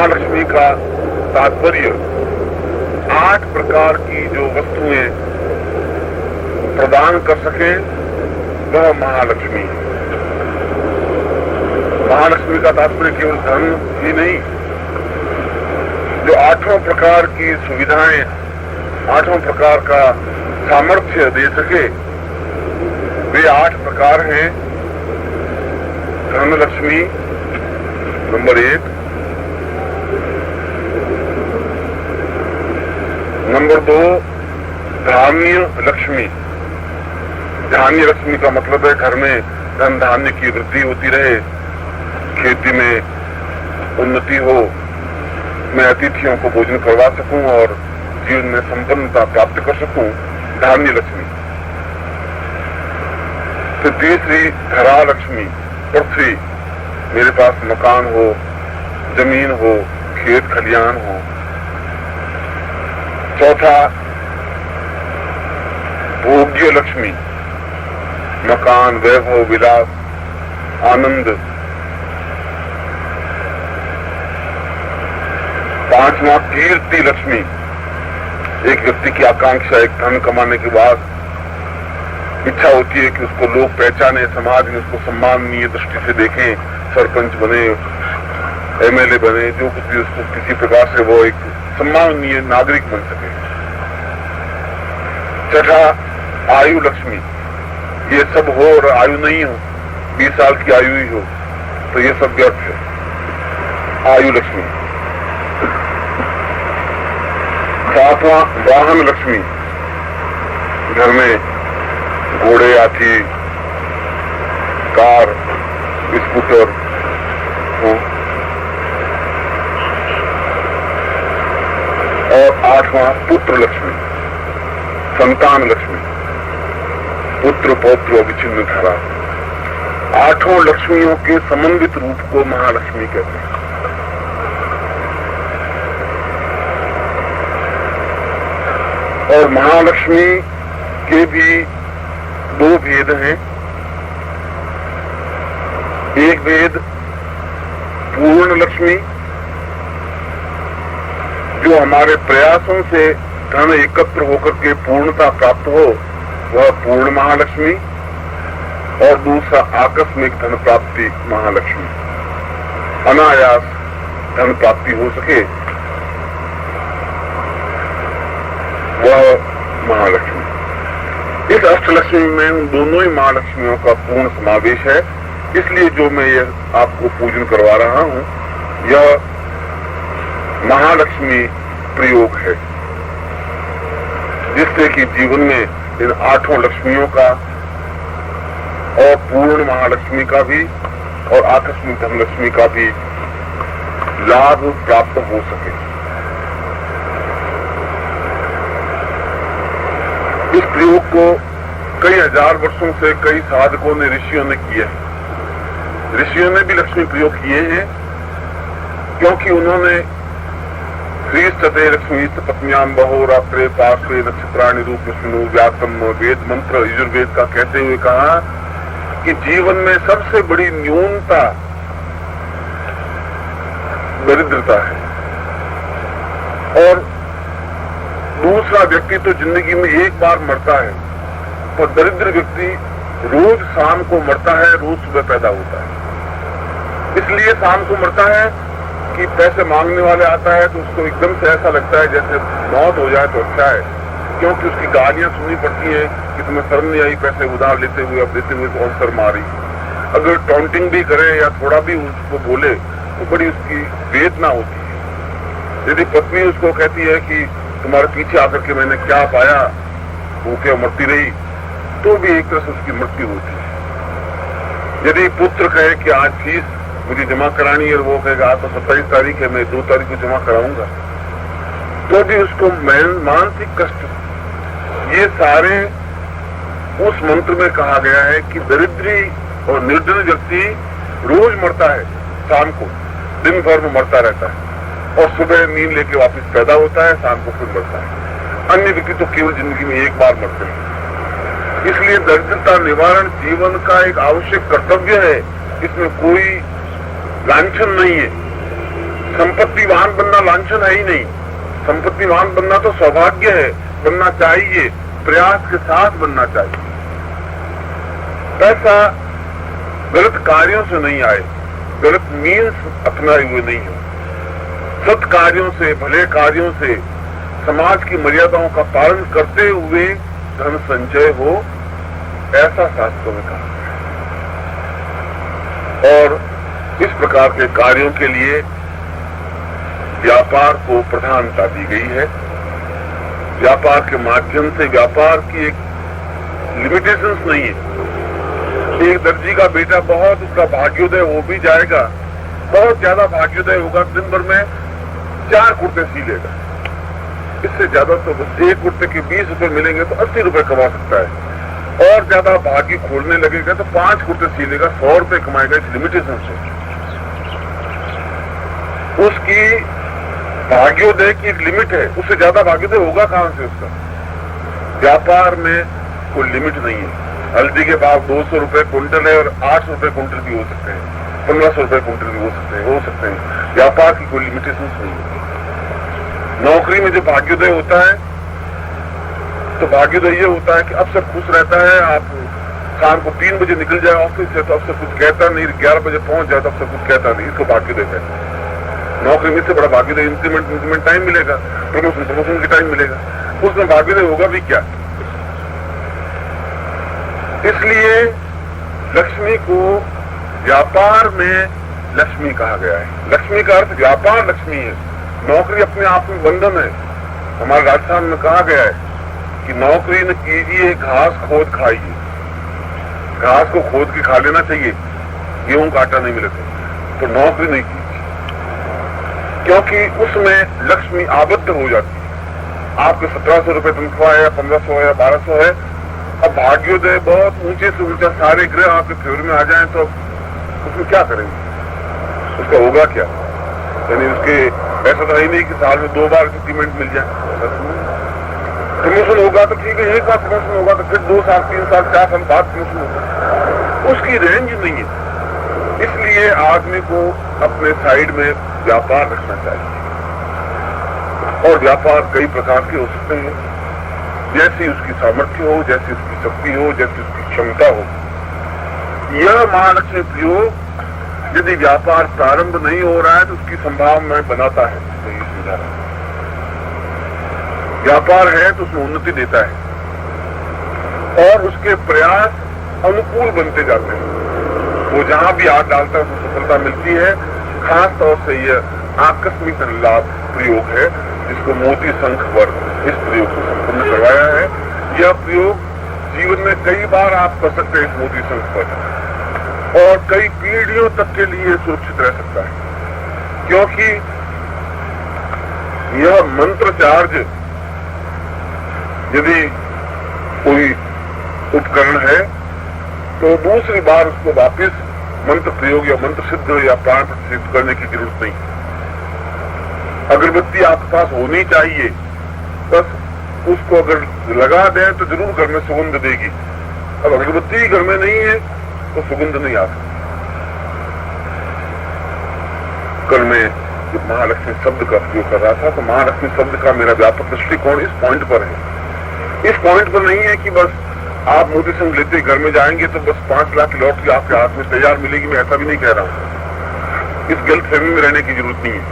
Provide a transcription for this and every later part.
महालक्ष्मी का तात्पर्य 8 प्रकार की जो वस्तुएं प्रदान कर सके वह महालक्ष्मी है। महालक्ष्मी का तात्पर्य केवल धन ही नहीं, जो 8 प्रकार की सुविधाएं, 8 प्रकार का सामर्थ्य दे सके, वे 8 प्रकार हैं। धन लक्ष्मी नंबर 1, नंबर 2 धान्य लक्ष्मी। धान्य लक्ष्मी का मतलब है घर में धन धान्य की वृद्धि होती रहे, खेती में उन्नति हो, मैं अतिथियों को भोजन करवा सकूं और जीवन में संपन्नता प्राप्त कर सकूं, धान्य लक्ष्मी। तो तीसरी धरा लक्ष्मी, पृथ्वी, मेरे पास मकान हो, जमीन हो, खेत खलियान हो। चौथा भोग्य लक्ष्मी, मकान, वैभव, विलास, आनंद। 5वां कीर्ति लक्ष्मी, एक व्यक्ति की आकांक्षा, एक धन कमाने के बाद इच्छा होती है कि उसको लोग पहचाने, समाज में उसको सम्माननीय दृष्टि से देखें, सरपंच बने, एमएलए बने, जो कुछ भी, उसको किसी प्रकार से वो एक सम्माननीय नागरिक बन सके। छठा आयु लक्ष्मी, ये सब हो और आयु नहीं हो, 20 साल की आयु ही हो तो ये सब व्यर्थ है, आयु लक्ष्मी। 7वां वाहन लक्ष्मी, घर में घोड़े, हाथी, कार, स्कूटर हो। और 8वां पुत्र लक्ष्मी, संतान लक्ष्मी, पुत्र पौत्र अभिचिन्न धारा। 8 लक्ष्मियों के समन्वित रूप को महालक्ष्मी कहते हैं। और महालक्ष्मी के भी 2 भेद हैं। एक भेद पूर्ण लक्ष्मी, जो हमारे प्रयासों से धन एकत्र होकर के पूर्णता प्राप्त हो, वह पूर्ण महालक्ष्मी। और दूसरा आकस्मिक धन प्राप्ति महालक्ष्मी, अनायास धन प्राप्ति हो सके, वह महालक्ष्मी। इस अष्टलक्ष्मी में उन दोनों ही महालक्ष्मियों का पूर्ण समावेश है। इसलिए जो मैं ये आपको पूजन करवा रहा हूं, यह महालक्ष्मी प्रयोग है, जिससे कि जीवन में इन 8 लक्ष्मियों का और पूर्ण महालक्ष्मी का भी और आकस्मिक धनलक्ष्मी का भी लाभ प्राप्त हो सके। इस प्रयोग को कई हजार वर्षों से कई साधकों ने, ऋषियों ने किया है। ऋषियों ने भी लक्ष्मी प्रयोग किए हैं, क्योंकि उन्होंने श्रीस्तते लक्ष्मी पत्न्याम बहो रात्रे पार्श्वे नक्षत्राणि रूप विष्णु व्यासम वेद मंत्र यजुर्वेद का कहते हुए कहा कि जीवन में सबसे बड़ी न्यूनता दरिद्रता है। और दूसरा व्यक्ति तो जिंदगी में एक बार मरता है, तो दरिद्र व्यक्ति रोज शाम को मरता है, रोज सुबह पैदा होता है। इसलिए शाम को मरता है कि पैसे मांगने वाले आता है तो उसको एकदम से ऐसा लगता है जैसे मौत हो जाए तो अच्छा है, क्योंकि उसकी गालियां सुननी पड़ती हैं कि तुम्हें शर्म नहीं आई पैसे उधार लेते हुए, अब देते हुए कौन शर्म आ रही। अगर टॉन्टिंग भी करे या थोड़ा भी उसको बोले तो बड़ी उसकी वेदना होती है। यदि पत्नी उसको कहती है कि तुम्हारे पीछे आकर के मैंने क्या पाया, भूखे मरती रही, तो भी एक तरह से उसकी मृत्यु होती है। यदि पुत्र कहे कि आज फीस मुझे जमा करानी है, वो कहेगा आज तो 27 तारीख है, मैं 2 तारीख को जमा कराऊंगा, तो भी उसको मानसिक कष्ट। ये सारे उस मंत्र में कहा गया है कि दरिद्री और निर्धन व्यक्ति रोज मरता है, शाम को दिन भर में मरता रहता है और सुबह नींद लेके वापस पैदा होता है, शाम को फिर मरता है। अन्य व्यक्ति तो केवल जिंदगी में एक बार मरते हैं। इसलिए दरिद्रता निवारण जीवन का एक आवश्यक कर्तव्य है, इसमें कोई लांछन नहीं है। संपत्तिवान बनना लांछन है ही नहीं। संपत्तिवान बनना तो सौभाग्य है, बनना चाहिए, प्रयास के साथ बनना चाहिए। पैसा गलत कार्यों से नहीं आए, गलत मीन्स अपनाए हुए नहीं हो। सत कार्यों से, भले कार्यों से, समाज की मर्यादाओं का पालन करते हुए धन संचय हो, ऐसा शास्त्रों में कहा है। और इस प्रकार के कार्यों के लिए व्यापार को प्रधानता दी गई है। व्यापार के माध्यम से व्यापार की एक लिमिटेशंस नहीं है। एक दर्जी का बेटा बहुत उसका भाग्योदय हो भी जाएगा, बहुत ज्यादा भाग्योदय होगा, दिन भर में 4 कुर्ते सी लेगा। इससे ज्यादा तो बस एक कुर्ते के 20 रुपए मिलेंगे तो 80 रुपए कमा सकता है। और ज्यादा भाग्य खोलने लगेगा तो 5 कुर्ते सी लेगा, 100 रुपए कमाएगा। इस लिमिटेशन से उसकी भाग्योदय की एक लिमिट है, उससे ज्यादा भाग्योदय होगा कहां से उसका। व्यापार में कोई लिमिट नहीं है। हल्दी के भाव 200 रुपए क्विंटल है और 800 रुपए क्विंटल भी हो सकते हैं, 1500 रुपए क्विंटल भी हो सकते हैं। व्यापार की कोई लिमिटेशन नहीं है। नौकरी में जो भाग्योदय होता है तो भाग्योदय ये होता है कि अफसर खुश रहता है। आप शाम को 3 बजे निकल जाए ऑफिस से तो अफसर कुछ कहता नहीं, 11 बजे पहुंच जाए तो अफसर कुछ कहता नहीं, इसको भाग्योदय कहते हैं। नौकरी में से बड़ा भाग्योदय इंक्रीमेंट टाइम मिलेगा, प्रमोशन की टाइम मिलेगा, उसमें भाग्योदय होगा भी क्या। इसलिए लक्ष्मी को व्यापार में लक्ष्मी कहा गया है। लक्ष्मी का अर्थ व्यापार लक्ष्मी है, नौकरी अपने आप में बंधन है। हमारे राजस्थान में कहा गया है कि नौकरी न कीजिए, घास खोद खाइए। घास को खोद के खा लेना चाहिए, गेहूं का आटा नहीं मिलेगा, तो नौकरी नहीं कीजिए, क्योंकि उसमें लक्ष्मी आबद्ध हो जाती है। आपके 1700 रुपए तनख्वाह है, 1500 है, 1200 है। अब भाग्योदय बहुत ऊंचे से ऊंचा सारे ग्रह आपके फेवर में आ जाएं तो उसमें क्या करेंगे, उसका होगा क्या। यानी उसके ऐसा तो ही नहीं कि साल में 2 बार इंक्रीमेंट मिल जाए। प्रमोशन होगा तो ठीक है, एक बार प्रमोशन होगा तो फिर 2 साल, 3 साल, 4 साल बाद प्रमोशन होगा, उसकी रेंज नहीं है। इसलिए आदमी को अपने साइड में व्यापार रखना चाहिए। और व्यापार कई प्रकार के हो सकते हैं, जैसी उसकी सामर्थ्य हो, जैसी उसकी शक्ति हो, जैसी उसकी क्षमता हो। यह महालक्ष्मी प्रयोग यदि व्यापार प्रारंभ नहीं हो रहा है तो उसकी संभावना बनाता है। तो ये समझा रहा है, व्यापार है तो उसमें उन्नति देता है और उसके प्रयास अनुकूल बनते जाते हैं। वो जहां भी हाथ डालता है उसको सफलता मिलती है। खास तौर से यह आकस्मिक लाभ प्रयोग है जिसको मोती शंख पर इस प्रयोग को संपन्न करवाया है। यह प्रयोग जीवन में कई बार आप कर सकते हैं इस मोती शंख पर, और कई पीढ़ियों तक के लिए सुरक्षित रह सकता है, क्योंकि यह मंत्र चार्ज यदि कोई उपकरण है तो दूसरी बार उसको वापस मंत्र प्रयोग या मंत्र सिद्ध या प्राण प्रतिष्ठित करने की जरूरत नहीं। अगरबत्ती आपके पास होनी चाहिए, बस उसको अगर लगा दें तो जरूर घर में सुगंध देगी। अब अगरबत्ती घर में नहीं है तो सुगंध नहीं आ सकती। कल मैं जब महालक्ष्मी शब्द का प्रयोग कर रहा था तो महालक्ष्मी शब्द का मेरा व्यापक दृष्टिकोण इस पॉइंट पर है। इस पॉइंट पर नहीं है कि बस आप मोती शंख लेते घर में जाएंगे तो बस 5 लाख की लॉटरी आपके हाथ में तैयार मिलेगी। मैं ऐसा भी नहीं कह रहा हूं, इस गलतफहमी में रहने की जरूरत नहीं है।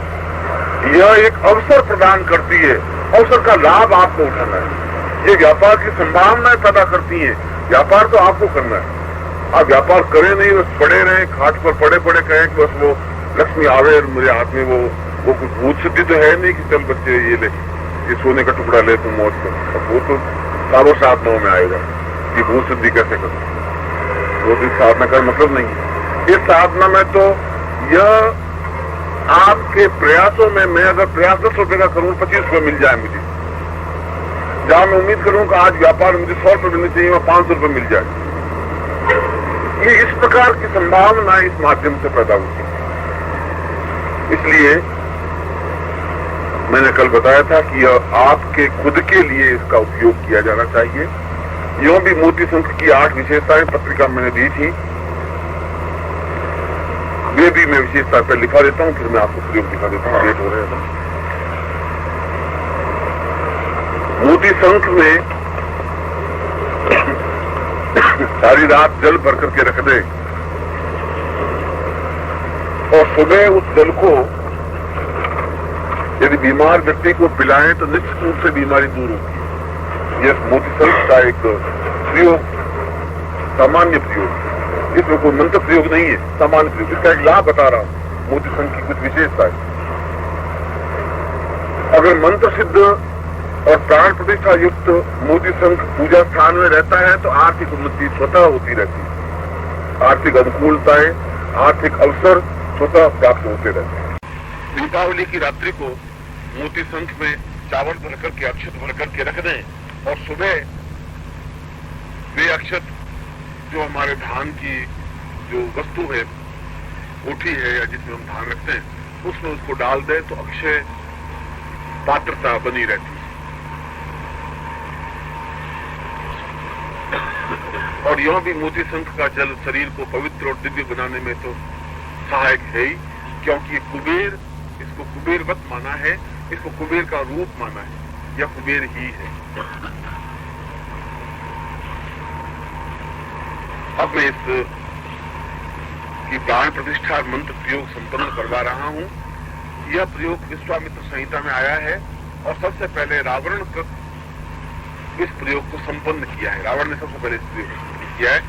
यह एक अवसर प्रदान करती है, अवसर का लाभ आपको उठाना है। ये व्यापार की संभावनाएं पैदा करती है, व्यापार तो आपको करना है। आप व्यापार करें नहीं, बस पड़े रहें खाट पर पड़े पड़े कहें कि बस वो लक्ष्मी आवे और मेरे हाथ में वो कुछ भूत सिद्धि तो है नहीं कि चल बच्चे ये ले, ये सोने का टुकड़ा ले तुम मौज कर। अब वो तो सालों साधनाओं में आएगा कि भूत सिद्धि कैसे करूं, वो भी साधना का मतलब नहीं है। इस साधना में तो यह आपके प्रयासों में, मैं अगर प्रयास 10 रुपए का करूं, 25 रुपए मिल जाए मुझे, जहां मैं उम्मीद करूं कि आज व्यापार मुझे 100 रुपए मिलने चाहिए, वहां 500 रुपए मिल जाए। ये इस प्रकार की संभावना इस माध्यम से पैदा होती है। इसलिए मैंने कल बताया था कि यह आपके खुद के लिए इसका उपयोग किया जाना चाहिए। यूं भी मोती शंख की 8 विशेषताएं पत्रिका मैंने दी थी। वे भी मैं विशेषता पर लिखा देता हूं, फिर मैं आपको प्रयोग दिखा देता हूं। लेट हो रहे हैं। मोती शंख में सारी रात जल भर करके रख दे और सुबह उस जल को यदि बीमार व्यक्ति को पिलाएं तो निश्चित रूप से बीमारी दूर होगी। यह मोती शंख का एक प्रयोग, सामान्य प्रयोग, इसमें कोई मंत्र प्रयोग नहीं है, सामान्य प्रयोग। इसका एक लाभ बता रहा हूं, मोती शंख की कुछ विशेषता है। अगर मंत्र सिद्ध और प्राण प्रतिष्ठा युक्त मोती शंख पूजा स्थान में रहता है तो आर्थिक उन्नति स्वतः होती रहती है। आर्थिक अनुकूलताएं, आर्थिक अवसर स्वतः प्राप्त होते रहते हैं। दीपावली की रात्रि को मोती शंख में चावल भर करके, अक्षत भर करके रख दें और सुबह वे अक्षत जो हमारे धान की जो वस्तु है, कोठी है या जिसमें हम धान रखते हैं, उसमें उसको डाल दें तो अक्षय पात्रता बनी रहती है। और यह भी मोती शंख का जल शरीर को पवित्र और दिव्य बनाने में तो सहायक है ही, क्योंकि कुबेर, इसको कुबेरवत माना है, इसको कुबेर का रूप माना है, यह कुबेर ही है। अब मैं इस की प्राण प्रतिष्ठा मंत्र प्रयोग संपन्न करवा रहा हूं। यह प्रयोग विश्वामित्र संहिता में आया है और सबसे पहले रावण कृत इस प्रयोग को संपन्न किया है। रावण ने सबसे पहले इस प्रयोग को संपन्न किया है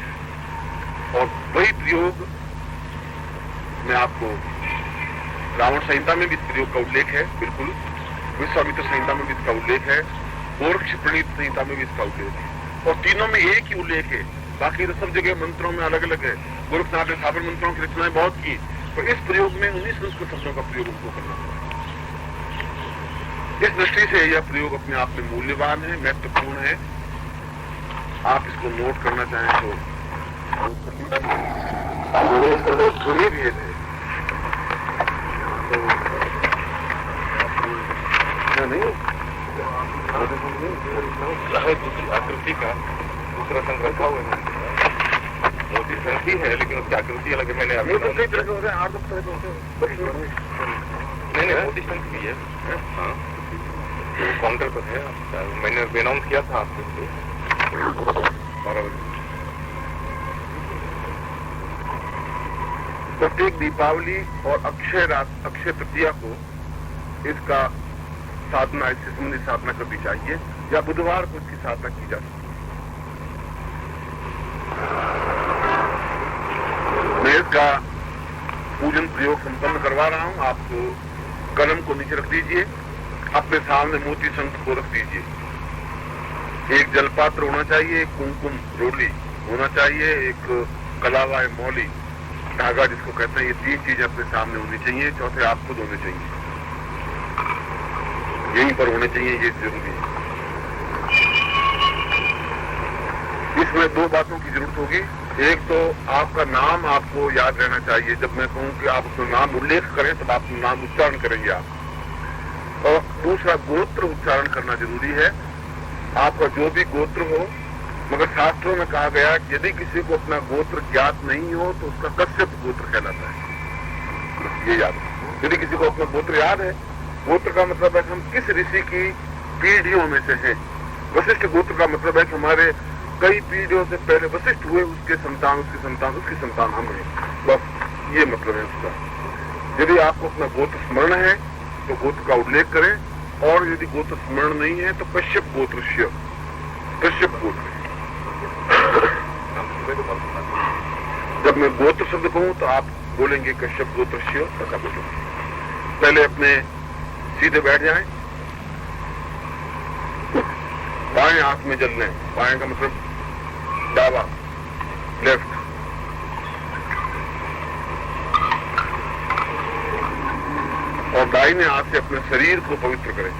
और वही प्रयोग मैं आपको, रावण संहिता में भी इस प्रयोग का उल्लेख है, बिल्कुल, विश्वामित्र संहिता में भी इसका उल्लेख है, गोरक्ष प्रणीत संहिता में भी इसका उल्लेख है और तीनों में एक ही उल्लेख है। बाकी तो सब जगह मंत्रों में अलग अलग है। गोरखनाथ ने स्थापन मंत्रों की रचनाएं बहुत की, तो इस प्रयोग में 19 संस्कृत शब्दों का प्रयोग उनको करना पड़ा। इस दृष्टि से यह प्रयोग अपने आप में मूल्यवान है, महत्वपूर्ण है। आप इसको नोट करना चाहें तो भेद है, नहीं दूसरी आकृति का दूसरा संघ रखा हुआ है, मोती शंख ही है लेकिन उसकी आकृति अलग है। मैंने नहीं, मोती शंख भी है, हाँ, काउंटर पर है, मैंने अनाउंस किया था आपको। प्रत्येक दीपावली और अक्षय तृतीया को इसका साधना, इससे संबंधित साधना करनी चाहिए या बुधवार को इसकी साधना की जा सकती है। मैं इसका पूजन प्रयोग संपन्न करवा रहा हूं। आप कलम को नीचे रख दीजिए, अपने सामने मोती शंख को रख दीजिए। एक जलपात्र होना चाहिए, एक कुमकुम रोली होना चाहिए, एक कलावा या मौली, धागा जिसको कहते हैं, ये 3 चीजें अपने सामने होनी चाहिए। चौथे आप खुद होने चाहिए, यहीं पर होने चाहिए, ये जरूरी है। इसमें 2 बातों की जरूरत होगी। एक तो आपका नाम आपको याद रहना चाहिए। जब मैं कहूं कि आप अपना नाम उल्लेख करें तब आप नाम उच्चारण करेंगे आप। और दूसरा, गोत्र उच्चारण करना जरूरी है, आपका जो भी गोत्र हो। मगर शास्त्रों में कहा गया कि यदि किसी को अपना गोत्र ज्ञात नहीं हो तो उसका कश्यप गोत्र कहलाता है, ये याद। यदि किसी को अपना गोत्र याद है, गोत्र का मतलब है कि हम किस ऋषि की पीढ़ियों में से हैं। वशिष्ठ गोत्र का मतलब है कि हमारे कई पीढ़ियों से पहले वशिष्ठ हुए, उसके संतान, उसकी संतान, उसकी संतान हम हैं, बस ये मतलब है उसका। यदि आपको अपना गोत्र स्मरण है तो गोत्र का उल्लेख करें, और यदि गोत्र स्मरण नहीं है तो कश्यप गोत्रस्य, कश्यप गोत्र। जब मैं गोत्र शब्द कहूं तो आप बोलेंगे कश्यप गोत्रस्य, ऐसा बोलेंगे। पहले अपने सीधे बैठ जाएं, बाएं हाथ में जल लें। बाएं का मतलब दावा, लेफ्ट। और दाहिने हाथ से अपने शरीर को पवित्र करें।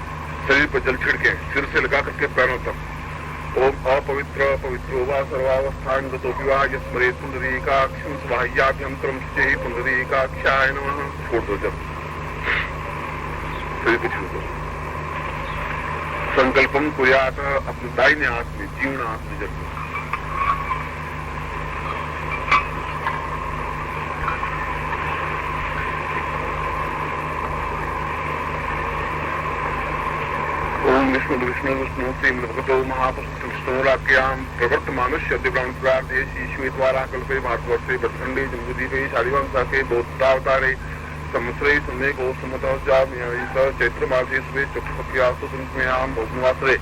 शरीर पर जल छिड़के, सिर से लगा करके पैरों तक। ओम अपवित्र पवित्रो वा सर्वावस्थान गतो विवाह यस्मरे पुंडरीकाक्षं स्वाह्याभ्यंतरम चेहि पुंडरीकाक्षाय नमः। छोड़ दो जब शरीर को छोड़ दो। संकल्पम कुर्यात, अपने दाहिने हाथ में, जीर्ण हाथ में जल। तम विष्णु विष्णु श्रीम भगवतो महापुरुष विष्णुराख्याम प्रवर्तमानस्य दिव्यां प्रार्थेश ईश्वरद्वारा कल्पे भारतवर्षे भटखंडे जम्बूद्वीपे शालिवांशाके बौद्धावतारे संवत्सरे सम्यको सुमतोजाम्यायि स चैत्रमासे स्वे चतुर्थ्यासु संख्यायां भौमवासरे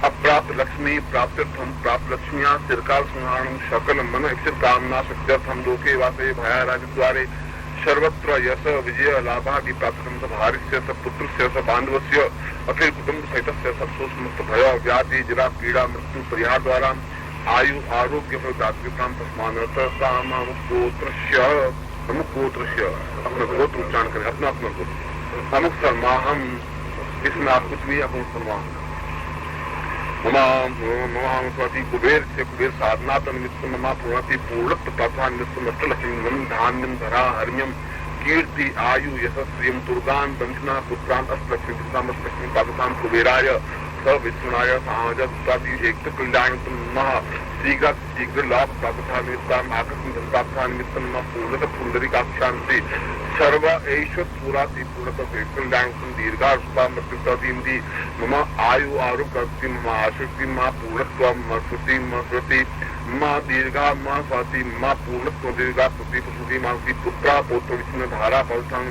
अप्राप्त लक्ष्मी प्राप्त्यर्थम प्राप्त लक्ष्म्या चिरकाल संहारणं सकल मन इच्छित कामना सिद्ध्यर्थम लोके वासे भया राजद्वारे सर्वत्र यश विजय लाभादि प्राप्त भार्यस्य स पुत्रस्य स बान्धवस्य अखिल कुटुंब सहितस्य सर्वसमस्त भय व्याधि जरा पीड़ा मृत्यु परिहार द्वारा आयु आरोग्य दातृतां तस्मात् गोत्रस्य प्रमुख गोत्रस्य अपना गोत्र उच्चारण करें, अपना अपना गोत्र अमुक सर्माहम, इसमें आप कुछ भी अमुक सर्माहम ममाम स्वती कुबेर से कुबेर साधना तन्मित्त ममा पूर्णति पूर्णत्व तथा नित्य लक्ष्मी धान्यम धरा हरियम कीर्ति आयु यशस्रियम दुर्गान बंधना पुत्रान अष्टलक्ष्मी लक्ष्मी पाकिस्तान कुबेराय स विष्णुनाय साहजति एक कल्याण मह शीघ्र शीघ्र लाभ प्राप्ता निमित्ताम आकस्मिक प्राप्ता निमित्तम न पूर्णत पुंडरीकाक्षांति सर्व ऐश्वर्य पूराति पूर्णत कल्याण दीर्घायुष्पा मृत्युप्रतिमि मम आयु आरोग्य मम आशक्ति मा पूर्णत्व श्रुति श्रुति मा दीर्घा मा स्वाति मा पूर्णत्व दीर्घा श्रुति प्रसुति मासी पुत्रा पौत्र विष्णु धारा पौर्थम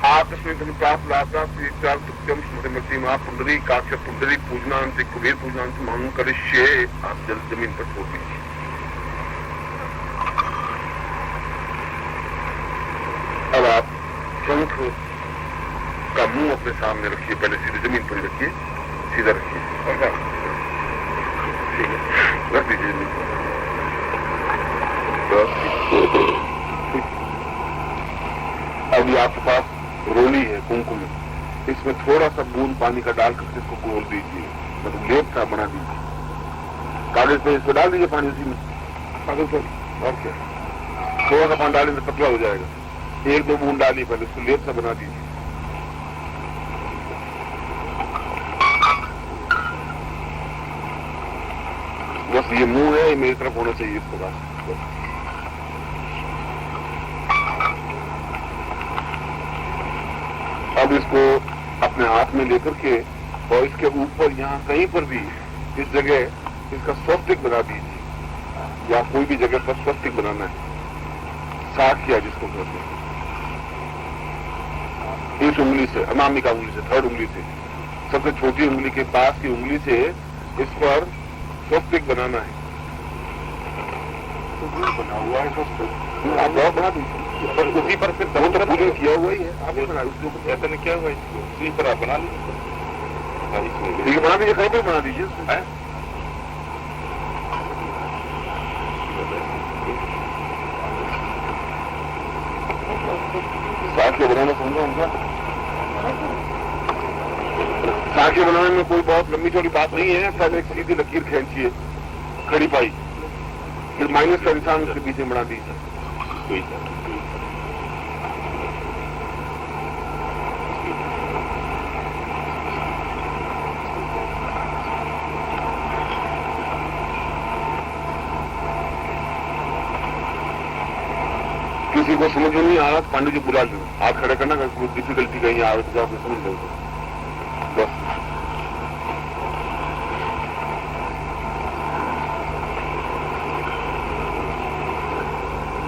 आकस्मिक धन प्राप्त लाभा सत्यम स्मृति माँ पुंडरी काक्ष पुंडरी पूजनांत कुबेर पूजनांत मांग करिष्ये। आप जमीन पर छोड़ दीजिए। अब आप शंख का मुंह अपने सामने रखिए, पहले सीधे जमीन पर रखिए, सीधा रखिए, ठीक है, रख दीजिए जमीन पर। अभी आपके पास रोली है कुमकुम, इसमें थोड़ा सा बूंद पानी का डाल करके इसको घोल दीजिए, मतलब लेप सा बना दीजिए। कागज पे इसको डाल दीजिए पानी, उसी में कागज पर, और क्या थोड़ा सा पानी डालेंगे तो पतला हो जाएगा। एक दो बूंद डालिए, पहले इसको लेप सा बना दीजिए। बस ये मुंह है, ये मेरी तरफ होना चाहिए इसके पास। अब इसको अपने हाथ में लेकर के और इसके ऊपर यहाँ कहीं पर भी इस जगह इसका स्वस्तिक बना दीजिए, या कोई भी जगह पर स्वस्तिक बनाना है, साखिया जिसको कहते हैं, इस उंगली से, अनामिका उंगली से, थर्ड उंगली से, सबसे छोटी उंगली के पास की उंगली से इस पर स्वस्तिक बनाना है। बना हुआ है स्वस्तिक, आप और बना दीजिए, पर उसी पर फिर बहुत तरह पूजन किया हुआ ही है। आप बना उसके ऊपर कैसे ने किया हुआ है, उसी पर आप बना लीजिए, ठीक है, बना दीजिए, कहीं पर बना दीजिए। साखिया बनाना समझो उनका, साखिया बनाने में कोई बहुत लंबी चौड़ी बात नहीं है, शायद एक सीधी लकीर खींचिए, खड़ी पाई, फिर माइनस का निशान उसके पीछे बना दीजिए। किसी को समझ में नहीं आ रहा, पांडे जी बुला लो, हाथ खड़े करना, कोई डिफिकल्टी कहीं आ रही तो जाओ समझ लो बस।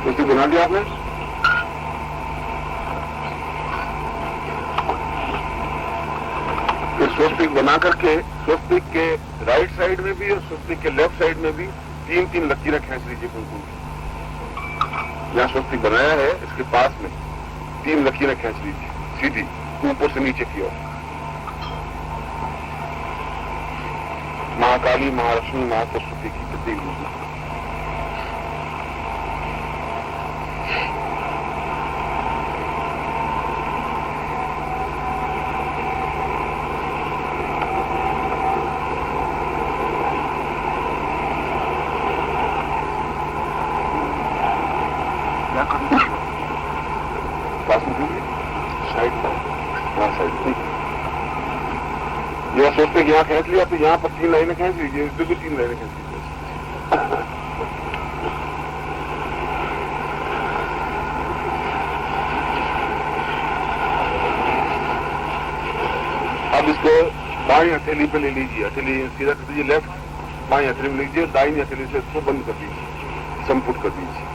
कुछ बना दिया आपने? फिर स्वस्तिक बना करके स्वस्तिक के राइट साइड में भी और स्वस्तिक के लेफ्ट साइड में भी तीन तीन लकीरें खींच लीजिए। कुमकुम यहाँ स्वस्तिक बनाया है, इसके पास में तीन लकीरें खींच लीजिए सीधी ऊपर से नीचे की ओर। महाकाली, महालक्ष्मी, महासरस्वती की प्रतीक लीजिए। सोचते कि यहाँ खींच लिया तो यहाँ पर तीन लाइनें खींच लीजिए, इसमें भी तीन लाइनें खींच लीजिए। अब इसको बाई हथेली पे ले लीजिए, हथेली सीधा कर दीजिए, लेफ्ट बाई हथेली में लीजिए, दाहिनी हथेली से इसको बंद कर दीजिए, संपुट कर दीजिए।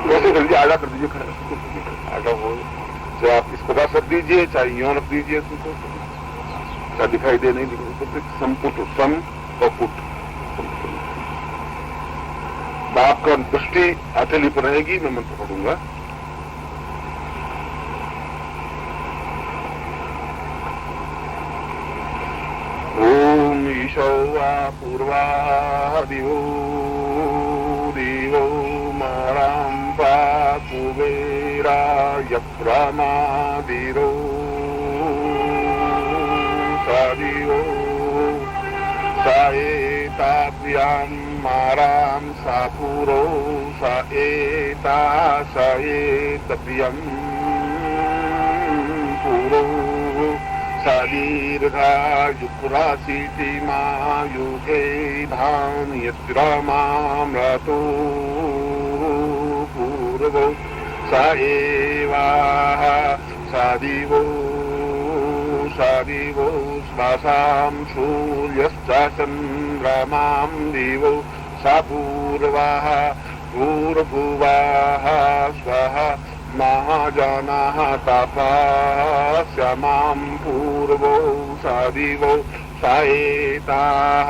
वैसे कर दीजिए, आधा कर दीजिए, आधा हो, चाहे आप इस प्रकार रख दीजिए, चाहे यूं रख दीजिए, तुमको चाहे दिखाई दे नहीं दिखाई, संपुट, सम और पुट। आपका दृष्टि हथेली पर रहेगी, मैं मंत्र पढ़ूंगा। ओम ईशौ वा पूर्वा दिवो दिवो मारां पा कुबेरा यप्रमादिरो सादिवो साएताभ्यां मारां सापुरो साएता साएतभ्यं पुरो सादीर्घा युक्रासीति मायुगे धान यत्र मामृतो पूर्वो स एवाः सादिवो सादिवो श्वासां सूर्यश्च चन्द्रमां दिवो स पूर्वः पूर्वभुवः स्वः महाजनाः तपास्य मां पूर्वो सादिवो साएताः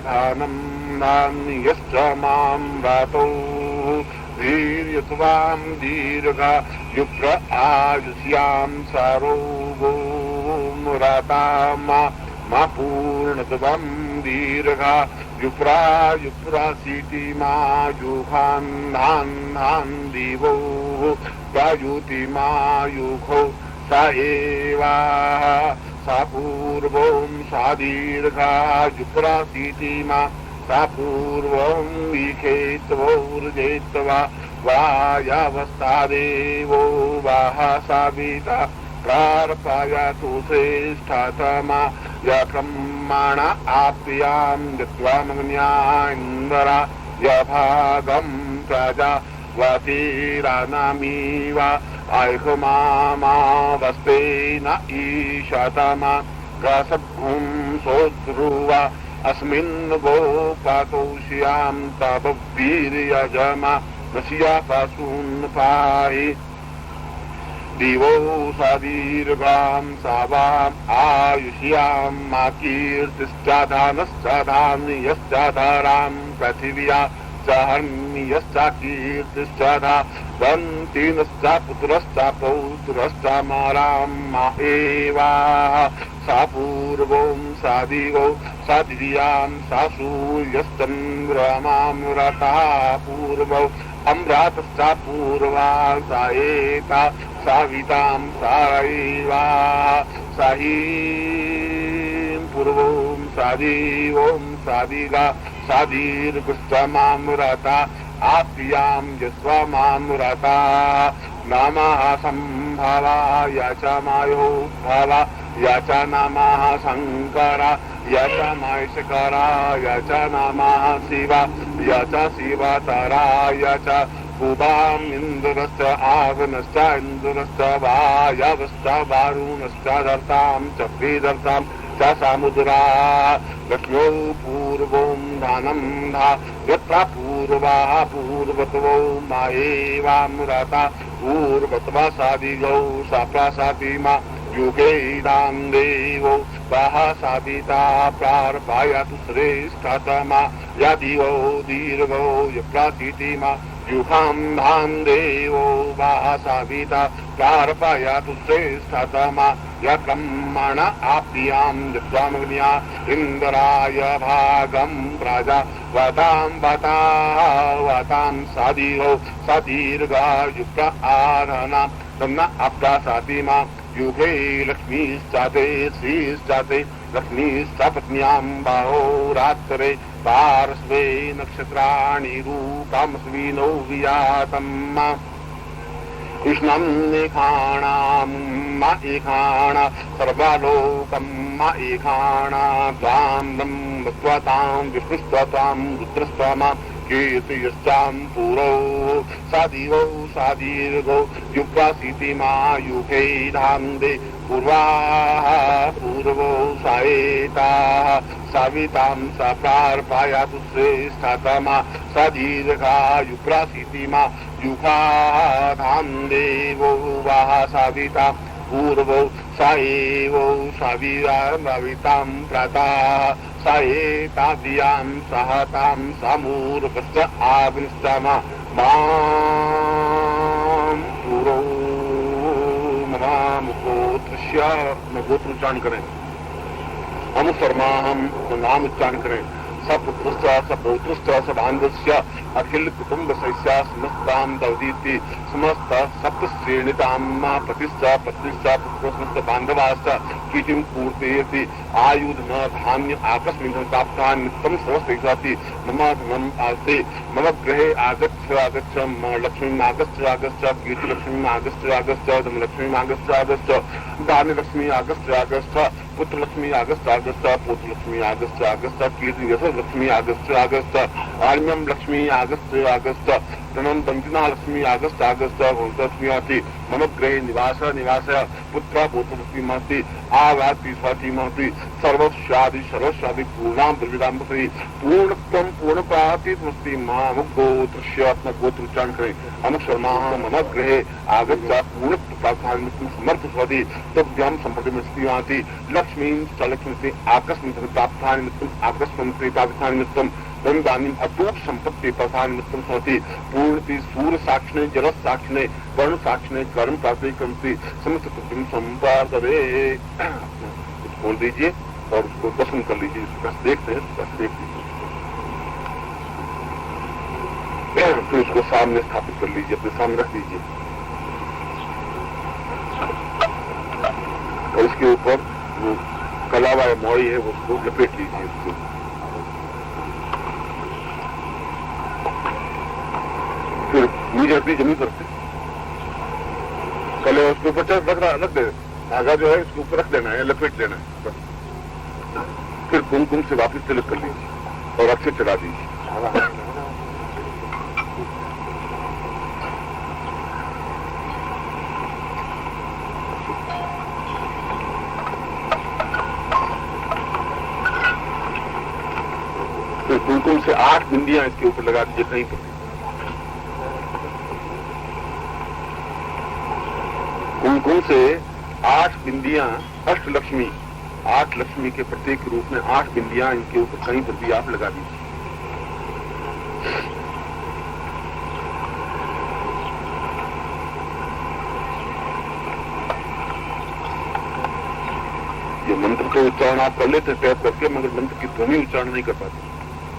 धानं नान्यश्च मां रातो वीर्यत्वां दीर्घा युप्र आयुष्यां सरोगो राता मा पूर्णत्वं दीर्घा युप्रासीति मा युगान्नान् दिवो प्रयुति मा युगो स एवाः सा पूर्वं सा दीर्घा युप्रासीति मा सा पूर्वं विखेत्वोर्जेत्वा वायावस्थादेवो वाः साविता प्रार्पयतु श्रेष्ठतमा यक्रम्माण आप्यां यत्त्वामग्न्या इन्द्रा यभागं प्रजा वतीरानामीव आयखमामावस्ते न ईशतमा गसद्भुं सोऽध्रुवा अस्मिन् गोपातोष्यां तव वीर्यजमा नस्या पशून् पाहि दिवो सा दीर्घां सावाम् आयुष्यां मा कीर्तिश्च दानश्च धान्यश्च धरां पृथिव्या च हर्म्यश्च कीर्तिश्च दन्तिनश्च पुत्रश्च पौत्रश्च मारां मा एवाः सा पूर्वं सा दिवो सा द्वितीयां सा सूर्यश्चन्द्रमां रतः पूर्वौ अम्रातश्च पूर्वा सा एता सावितां सारैवाः सा हीं पूर्वं सा दिवों सा दिगा सा दीर्घश्च मां रता आप्यां यस्त्वमां रता नमः सम्भवा च मायो भवा च नमः शङ्करा च महेशकराय च नमः शिवा च शिवतराय च भुवाम् इन्द्रश्च आवनश्च इन्द्रश्च वायवश्च वारुणश्च धर्तां च वेदर्तां च समुद्रा लक्ष्म्यो पूर्वं धनं धा यत्र पूर्वाः पूर्वत्वो मा एवामृता पूर्वत्वा सादिगौ सा प्रसादिमा युगेदां देवो वः सादिता प्रार्पयतु श्रेष्ठतमा यदिवो दीर्घो यप्रासीतिमा युगां धां देवो वः सादिता प्रार्पयतु श्रेष्ठतमा यक्रम्मण आप्यां विद्वामग्न्या इन्द्राय भागं प्रजा वतां वतां सादिवो सदीर्घा युक्ता आधना तन्न अप्रासातिमा युगे लक्ष्मीश्चाते श्रीश्चाते लक्ष्मीश्च पत्न्यां बाहो रात्रे पार्श्वे नक्षत्राणि रूपमस्विनो वियातम् कृष्णं एखाणां मा एखाणा सर्वलोकं मा एखाणा त्वां ब्रह्मस्त्वतां विष्णुस्त्वतां रुद्रस्त्वमा कीर्तियश्चां पुरो सादीवो सादीर्घो युगासीति मा युगे धान्दे पूर्वाः पूर्वो सायेताः सावितां सा प्रार्पायातु श्रेष्ठतमा सदीर्घा युग्रासीति मा युगा धान्देवो वाः साविता पूर्वो सा एवो सावितां प्रातः सा एताभ्यां सहतां समूर्पश्च आग्निश्चमा मां पुरो ममाम गोत्रस्य गोत्र उच्चारण करें हम शर्माहम नाम उच्चारण करें सपुत्रश्च सपौत्रश्च सबान्धस्य अखिल कुटुंब सहिष्या समस्तां दवदीति समस्त सप्तश्रेणितां पतिश्च पत्नीश्च पुत्रश्च बान्धवाश्च कीर्तिं पूर्तयति आयुधन धान्य आकस्मिन् प्राप्तान् नित्यं सर्वश्रेष्ठाति मम धनम् आस्ते मम गृहे आगच्छ लक्ष्मीम् आगच्छ कीर्तिलक्ष्मीम् आगच्छ धनलक्ष्मीम् आगच्छ धान्यलक्ष्मी आगच्छ पुत्रलक्ष्मी आगच्छ पौत्रलक्ष्मी आगच्छ कीर्ति यशोलक्ष्मी आगच्छ आर्म्यं लक्ष्मी आगच्छ धनं दन्तिना लक्ष्मी आगच्छ वंशलक्ष्मी मम गृहे निवास पुत्र पौत्रलक्ष्मी महति आवाति स्वाति महति सर्वस्वादि पूर्णां द्रविडाम्बरी पूर्णत्वं पूर्णप्रातिमस्ति माम गोत्रस्य अपना गोत्र उच्चारण करें अमुक शर्मा मम गृहे आगच्छ पूर्णत्व प्राप्तान् समर्थ स्वदि तभ्यां संपत्ति मस्ति लक्ष्मी लक्ष्मी आकस्मिक प्राप्तानि नित्यम् आकस्मिक प्राप्तानि नित्यम् धनदानीम् अटूट संपत्ति प्रधान नित्यम् भवति पूर्णति सूर्य साक्षिणे जल साक्षिणे वर्ण साक्षिणे कर्म प्राप्ति क्रमति समस्त कृतिं संपादवे। खोल दीजिए और उसको दर्शन कर लीजिए। बस देखते हैं, बस देख लीजिए, फिर उसको सामने स्थापित कर लीजिए, अपने सामने रख दीजिए और इसके ऊपर वो कलावा या मोड़ी है उसको लपेट लीजिए। उसको फिर नीचे अपनी जमीन पर कले उसके ऊपर रख दे, धागा जो है उसके ऊपर रख देना है, लपेट देना है बस। फिर कुमकुम से वापस तिलक कर लीजिए और अक्षर चढ़ा दीजिए। कुमकुम से 8 बिंदियां इसके ऊपर लगा दीजिए कहीं पर। कुमकुम से 8 बिंदियां अष्टलक्ष्मी, 8 लक्ष्मी के प्रत्येक रूप में 8 बिंदियां इनके ऊपर कहीं पर भी आप लगा दीजिए। ये मंत्र के उच्चारण आप कर लेते टैप करके, मगर मंत्र की ध्वनि उच्चारण नहीं कर पाते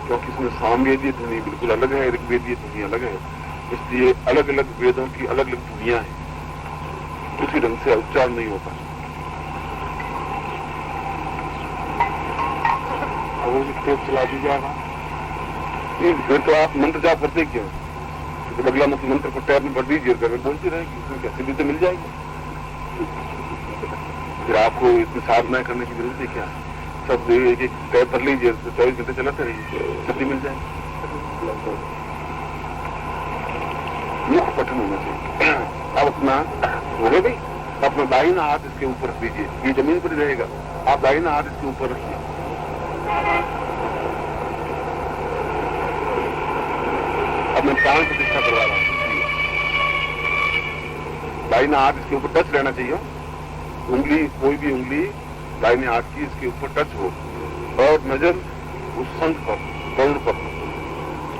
क्योंकि इसमें सामवेदीय ध्वनि बिल्कुल अलग है, ऋग्वेदीय ध्वनि अलग है, इसलिए अलग अलग वेदों की अलग अलग ध्वनियां हैं, उसी ढंग से उच्चारण नहीं होता। टेप चला दीजिएगा, फिर तो आप मंत्र जाप करते क्यों? तो अगला मंत्र को टैप में भर दीजिए, बोलती रहेगी, उसमें कैसे भी तो मिल जाएगी। फिर आपको इतनी साधना करने की जरूरत है क्या? सब एक एक टैप भर लीजिए, 24 घंटे चलाते रहिए, जल्दी मिल जाएगी। मुख पठन होना चाहिए। अब अपना हो गया भाई, अपना दाहिना हाथ इसके ऊपर रख दीजिए, ये जमीन पर ही रहेगा, आप दाहिना हाथ इसके ऊपर रखिए। अब मैं प्राण प्रतिष्ठा करवा रहा हूँ। दाहिना हाथ इसके ऊपर टच रहना चाहिए, उंगली कोई भी उंगली दाहिने हाथ की इसके ऊपर टच हो और नजर उस शंख पर, वर्ण पर।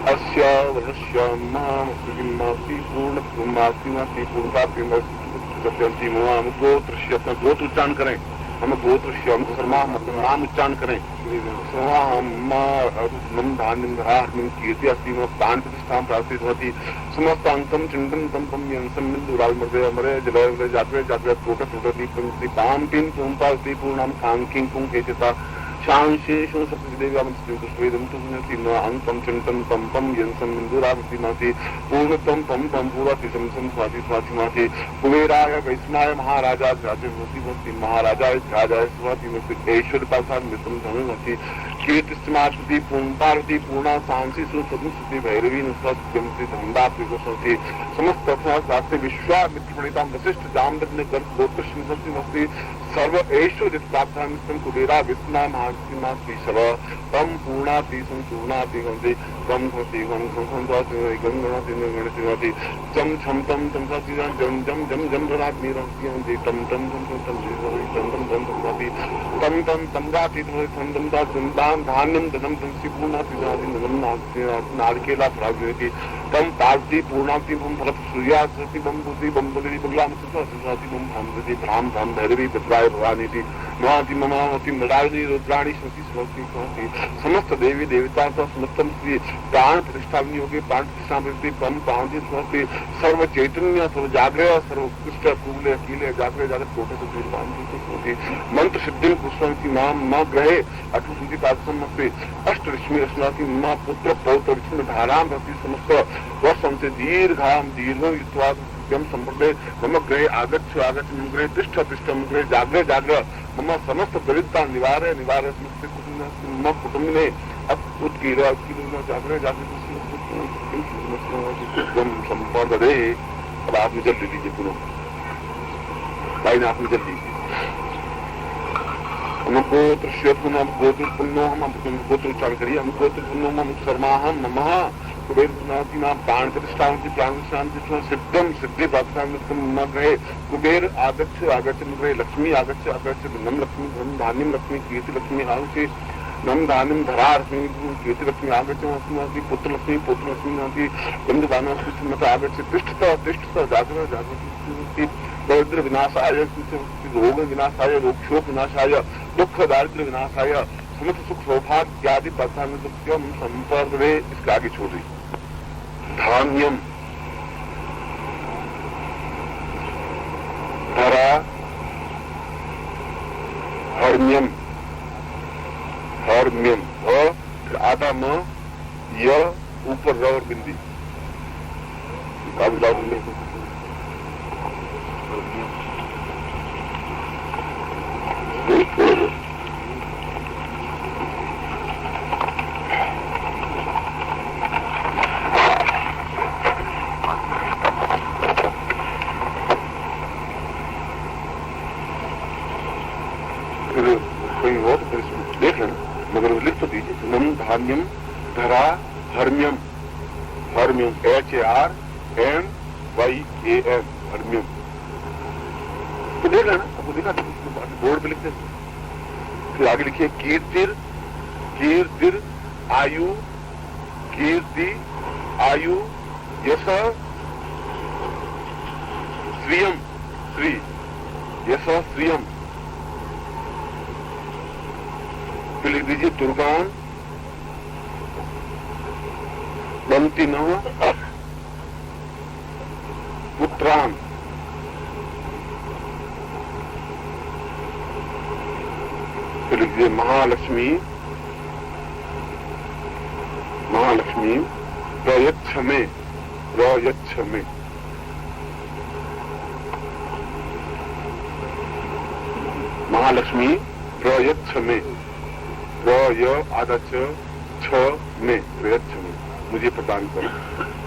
अस्य वर्णस्य मासी पूर्णमासी पूर्णता गोत्रस्य, अपना गोत्र उच्चारण करें। हम गोत्रस्य हम शर्मा नाम उच्चारण करें। कीर्ति अस्ति प्राण प्रतिष्ठा प्राप्ति होती समस्त अंतम चिंतन तम तम यंसम दुराल मर्दे अमरे जलय जातवे जातवे टोट टोट दीपम पाम पिन पूर्णता पूर्णम कांकिं कुं केचिता शांशेषो सप्तदेव्यामस्वेदं तुमसी न अंतं चिंतन पम पम यंसं इंदुरावती मासी पूर्णतम पम पम पूराति समसम स्वाति स्वाति मासी कुबेराय वैष्णाय महाराजा राजवती वस्ती महाराजा राजा स्वाति में ऐश्वर्य पासा मृतम धनुमती कीर्तिस्माति पूर्ण पार्वती पूर्णा सांसी सुसुति भैरवी नस्वती धंधा प्रियसती समस्त शास्त्र विश्वामित्र प्रणीता वशिष्ठ जामदग्नि गर्भ गोत्रमस्ती सर्व ऐश्वर्य प्राप्तान कुबेरा विष्णा महासी शव तम पूर्णाति संपूर्णाति गंधे तम होती गणति चम छम तम तम जम जम जम जम धनाग्नि रहती तम तम तम तम तम गाति तम धान्यम धनम तमसी पूर्णाति नारिकेला फलाग्नि तम पार्वती पूर्णाति बम फल सूर्यासति बम बुद्धि बम बलि बगलाम सुसाति बम भ्रामति भ्राम भ्राम भैरवी पितराय भवानी महाति ममावती मृडालिनी रुद्राणी शक्ति स्वस्ति स्वस्ति समस्त देवी देवता समस्तम श्री प्राण प्रतिष्ठा योगी प्राण प्रतिष्ठा पम पावती स्वस्ति सर्व चैतन्य सर्व जागृह सर्व उत्कृष्ट कुले अकीले जागृह जागृत कोटि मंत्र सिद्धि पुष्पी नाम म ग्रहे अठुसुति पादसम अष्ट ऋष्मि रचनाति म पुत्र पौत्र विष्णु धाराम रति समस्त वर्षम से दीर्घाम दीर्घम युक्त्वा संप्रदे मम ग्रहे आगच्छ आगच्छ मम ग्रहे तिष्ठ तिष्ठ मम ग्रहे जाग्रह जाग्रह मम समस्त दरिद्रता निवारय निवारय समस्त मम कुटुंबिने उत्कीर्य उत्कीर्य जाग्रह जाग्रह संप्रदे। अब आप में जल्दी दीजिए पुनः भाई ने आप में जल्दी हम गोत्र श्वेत हम गोत्र पुण्यो हम गोत्र उच्चारण करिए हम गोत्र पुण्यो हम शर्मा हम नमः कुबेर प्राण प्रतिष्ठावती प्राण प्रतिष्ठान सिद्धम सिद्धि प्राप्त ग्रहे कुबेर आगच्छ आगच्छ ग्रहे लक्ष्मी आगच्छ आगच्छ नम लक्ष्मी धन धान्यम लक्ष्मी कीर्ति लक्ष्मी आगच्छे नम धान्यम धरा लक्ष्मी कीर्ति लक्ष्मी आगच्छ पुत्र लक्ष्मी नाती बंधुबानो मत आगच्छ तिष्ठत जागृह जागृति दरिद्र विनाशाय रोग विनाशाय रोगशोक विनाशाय दुख दारिद्र्य विनाशाय समस्त सुख सौभाग्य आदि प्रधान संपर्क इसके आगे छोड़ दी धान्यम धरा हर्म्यम हर्म्यम और आधा म य ऊपर र और बिंदी धान्यम धरा हर्म्यम हर्म्यम HARMYAM हर्म्यम तो देख लेना आपको देखा बोर्ड पे लिखते फिर आगे लिखिए कीर्तिर कीर्तिर आयु कीर्ति आयु यश श्रियम श्री यश श्रियम फिर लिख दीजिए दुर्गान बंती नव पुत्रान फिर लिखिए महालक्ष्मी महालक्ष्मी प्रयच्छमे प्रयच्छमे महालक्ष्मी प्रयच्छमे प्रय आधा छ में प्रयच्छमे मुझे प्रदान करो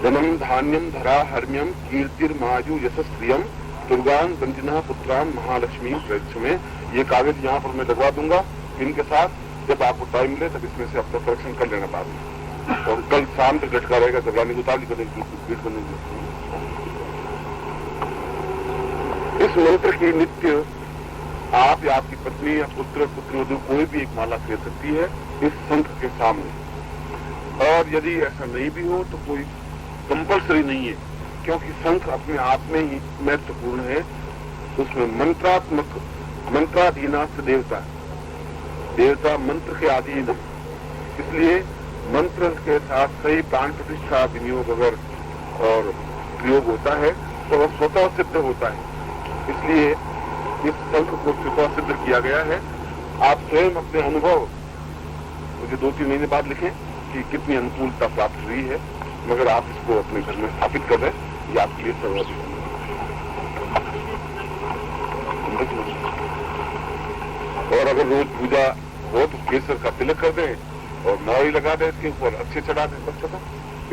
धनम धान्यम धरा हर्म्यम कीर्तिर्मायु यशस्त्रियम दुर्गान बंदिना पुत्रान महालक्ष्मी प्रयच्छ में ये कागज यहाँ पर मैं लगवा दूंगा इनके साथ जब आपको टाइम मिले तब इसमें से अपना करेक्शन कर लेना बाद में और कल शाम तक लटका रहेगा जब उतार बनेगी। इस मंत्र की नित्य आप या आपकी पत्नी या पुत्र पुत्रवधू कोई भी एक माला फेर सकती है इस संत के सामने। और यदि ऐसा नहीं भी हो तो कोई कंपल्सरी नहीं है क्योंकि संख अपने आप में ही महत्वपूर्ण है। उसमें मंत्रात्मक मंत्राधीनास्थ देवता देवता मंत्र के अधीन है, इसलिए मंत्र के साथ सही प्राण प्रतिष्ठा विनियोग अगर और प्रयोग होता है तो वह स्वतः सिद्ध होता है। इसलिए इस संख को स्वतः सिद्ध किया गया है। आप स्वयं अपने अनुभव इसके 2-3 महीने बाद लिखें कि कितनी अनुकूलता प्राप्त हुई है, मगर आप इसको अपने घर में स्थापित कर रहे हैं, ये आपके लिए सर्वाधिक है। और अगर रोज पूजा हो तो केसर का तिलक कर दें और नारी लगा दें इसके ऊपर, अच्छे चढ़ा दें, बस खत्म।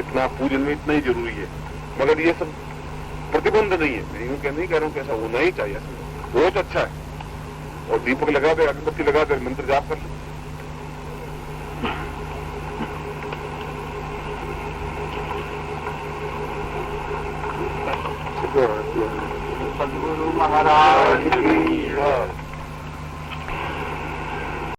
इतना पूजन में इतना ही जरूरी है, मगर ये सब प्रतिबंध नहीं है। मैं यूं नहीं कह रहा हूं कि ऐसा होना ही चाहिए, रोज अच्छा है। और दीपक लगा दे, अगरबत्ती लगा दे, मंत्र जाप कर ले। सद्गुरु महाराज की जय।